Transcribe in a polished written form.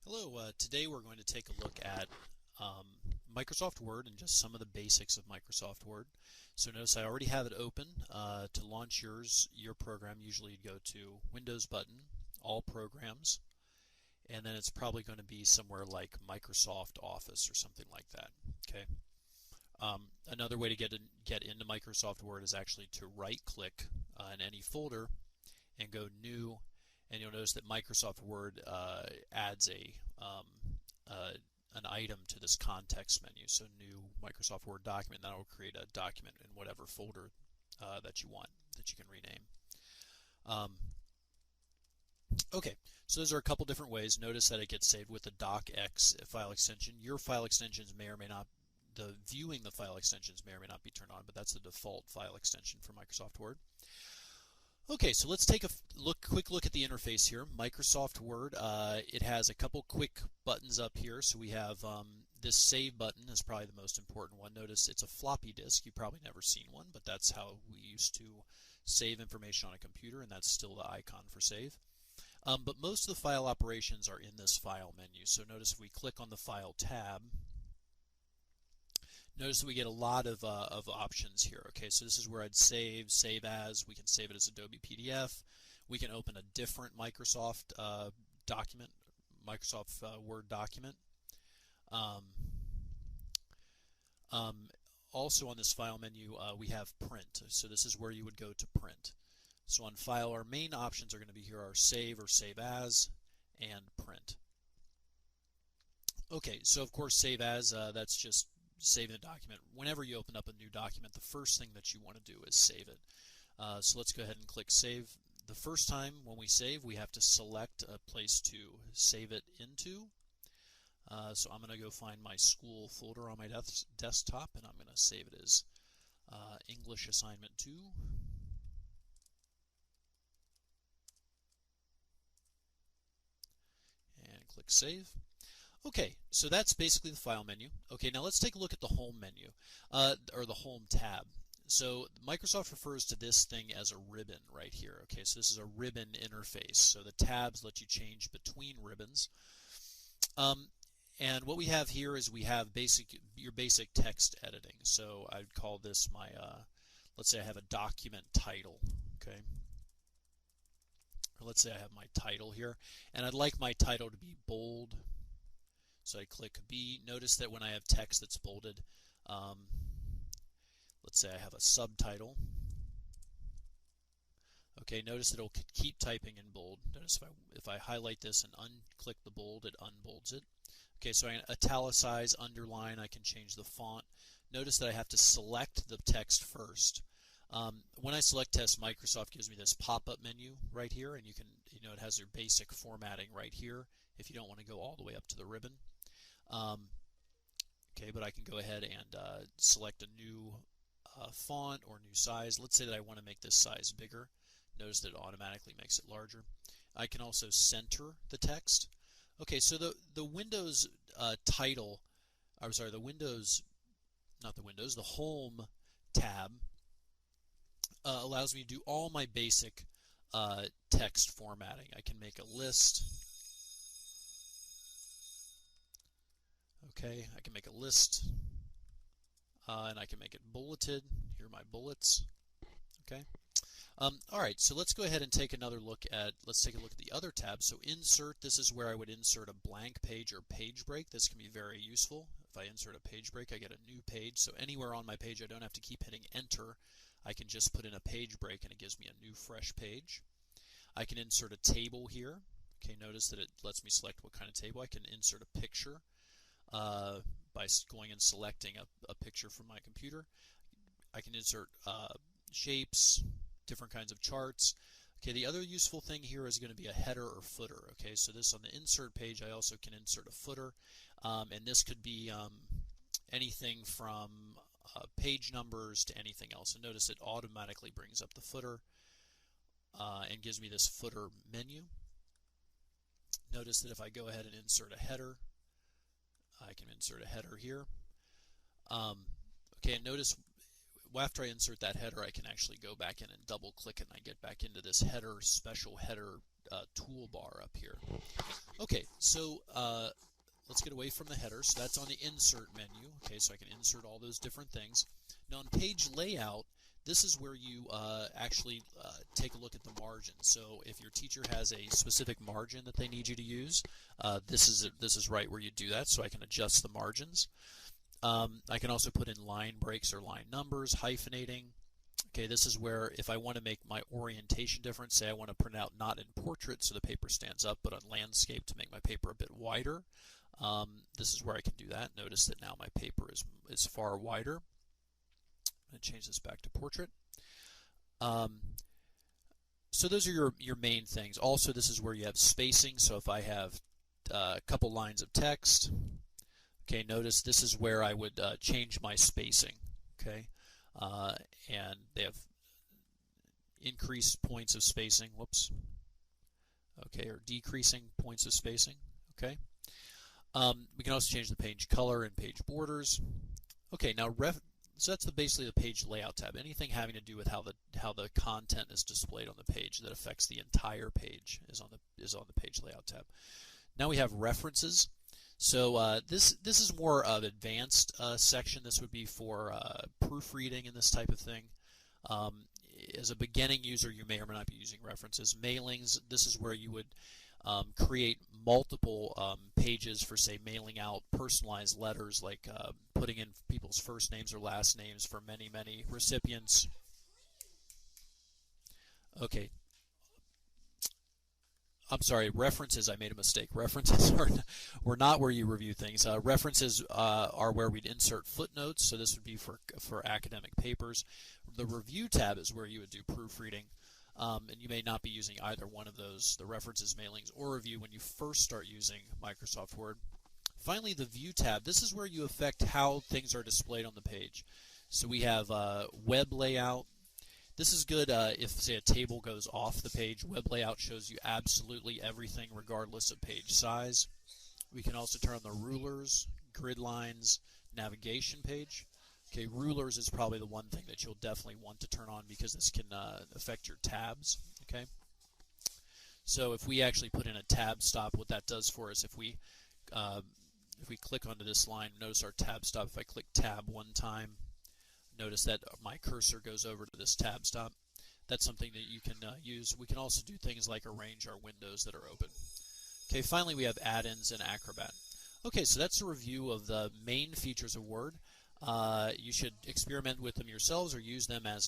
Hello, today we're going to take a look at Microsoft Word and just some of the basics of Microsoft Word. So notice I already have it open. To launch your program, usually you'd go to Windows button, All Programs, and then it's probably going to be somewhere like Microsoft Office or something like that. Okay. Another way to get into Microsoft Word is actually to right-click in any folder and go New, and you'll notice that Microsoft Word adds an item to this context menu. So New Microsoft Word document, that will create a document in whatever folder that you want, that you can rename. Okay, so those are a couple different ways. Notice that it gets saved with the docx file extension. Your file extensions may or may not, viewing the file extensions may or may not be turned on, but that's the default file extension for Microsoft Word. Okay, so let's take a quick look at the interface here. Microsoft Word, it has a couple quick buttons up here. So we have this Save button is probably the most important one. Notice it's a floppy disk. You've probably never seen one, but that's how we used to save information on a computer, and that's still the icon for save. But most of the file operations are in this File menu. So notice if we click on the File tab, notice that we get a lot of options here. Okay, so this is where I'd save as. We can save it as Adobe PDF. We can open a different Microsoft document, Microsoft Word document. Also on this file menu, we have print. So this is where you would go to print. So on file, our main options are going to be here are save or save as and print. Okay, so of course save as, that's just saving the document. Whenever you open up a new document, the first thing that you want to do is save it. So let's go ahead and click Save. The first time when we save, we have to select a place to save it into. So I'm going to go find my school folder on my desktop, and I'm going to save it as English Assignment 2. And click Save. Okay, so that's basically the file menu. Okay, now let's take a look at the home menu, or the home tab. So Microsoft refers to this thing as a ribbon right here. Okay, so this is a ribbon interface. So the tabs let you change between ribbons. And what we have here is we have your basic text editing. So I'd call this my, let's say I have a document title. Okay. Or let's say I have my title here, and I'd like my title to be bold. So I click B. Notice that when I have text that's bolded, let's say I have a subtitle. Okay, notice that it'll keep typing in bold. Notice if I highlight this and unclick the bold, it unbolds it. Okay, so I can italicize, underline, I can change the font. Notice that I have to select the text first. When I select text, Microsoft gives me this pop-up menu right here, and it has your basic formatting right here if you don't want to go all the way up to the ribbon. Okay, but I can go ahead and select a new font or new size. Let's say that I want to make this size bigger. Notice that it automatically makes it larger. I can also center the text. Okay, so the Windows title, I'm sorry, the Home tab allows me to do all my basic text formatting. I can make a list. Okay, I can make a list, and I can make it bulleted. Here are my bullets. Okay. All right, so let's go ahead and take another look at, let's take a look at the other tabs. So insert, this is where I would insert a blank page or page break. This can be very useful. If I insert a page break, I get a new page. So anywhere on my page, I don't have to keep hitting enter. I can just put in a page break and it gives me a new fresh page. I can insert a table here. Okay, notice that it lets me select what kind of table. I can insert a picture by going and selecting a picture from my computer. I can insert shapes, different kinds of charts. Okay, the other useful thing here is going to be a header or footer. Okay, so this on the insert page, I also can insert a footer, and this could be anything from page numbers to anything else. And notice it automatically brings up the footer and gives me this footer menu. Notice that if I go ahead and insert a header, I can insert a header here. Okay, and notice after I insert that header, I can actually go back in and double click it, and I get back into this header, special header toolbar up here. Okay, so let's get away from the header. So that's on the insert menu. Okay, so I can insert all those different things. Now on page layout, this is where you actually take a look at the margin. So if your teacher has a specific margin that they need you to use, this is right where you do that. So I can adjust the margins. I can also put in line breaks or line numbers, hyphenating. Okay, this is where if I want to make my orientation different, say I want to print out not in portrait so the paper stands up, but on landscape to make my paper a bit wider. This is where I can do that. Notice that now my paper is far wider. I'm going to change this back to portrait. So those are your main things. Also, this is where you have spacing. So if I have a couple lines of text, okay, notice this is where I would change my spacing. Okay, and they have increased points of spacing. Whoops. Okay, or decreasing points of spacing. Okay. We can also change the page color and page borders. Okay, now so that's basically the page layout tab. Anything having to do with how the content is displayed on the page that affects the entire page is on the page layout tab. Now we have references. So this is more of advanced section. This would be for proofreading and this type of thing. As a beginning user, you may or may not be using references. Mailings. This is where you would create multiple pages for, say, mailing out personalized letters, like putting in people's first names or last names for many recipients. Okay. I'm sorry, references, I made a mistake. References were not where you review things. References are where we'd insert footnotes, so this would be for academic papers. The review tab is where you would do proofreading, and you may not be using either one of those, the references, mailings, or review when you first start using Microsoft Word. Finally, the view tab. This is where you affect how things are displayed on the page. So we have web layout. This is good if, say, a table goes off the page. Web layout shows you absolutely everything regardless of page size. We can also turn on the rulers, grid lines, navigation page. Okay, rulers is probably the one thing that you'll definitely want to turn on because this can affect your tabs. Okay, so if we actually put in a tab stop, what that does for us, if we click onto this line, notice our tab stop. If I click tab one time, notice that my cursor goes over to this tab stop. That's something that you can use. We can also do things like arrange our windows that are open. Okay, finally we have add-ins and Acrobat. Okay, so that's a review of the main features of Word. You should experiment with them yourselves or use them as needed.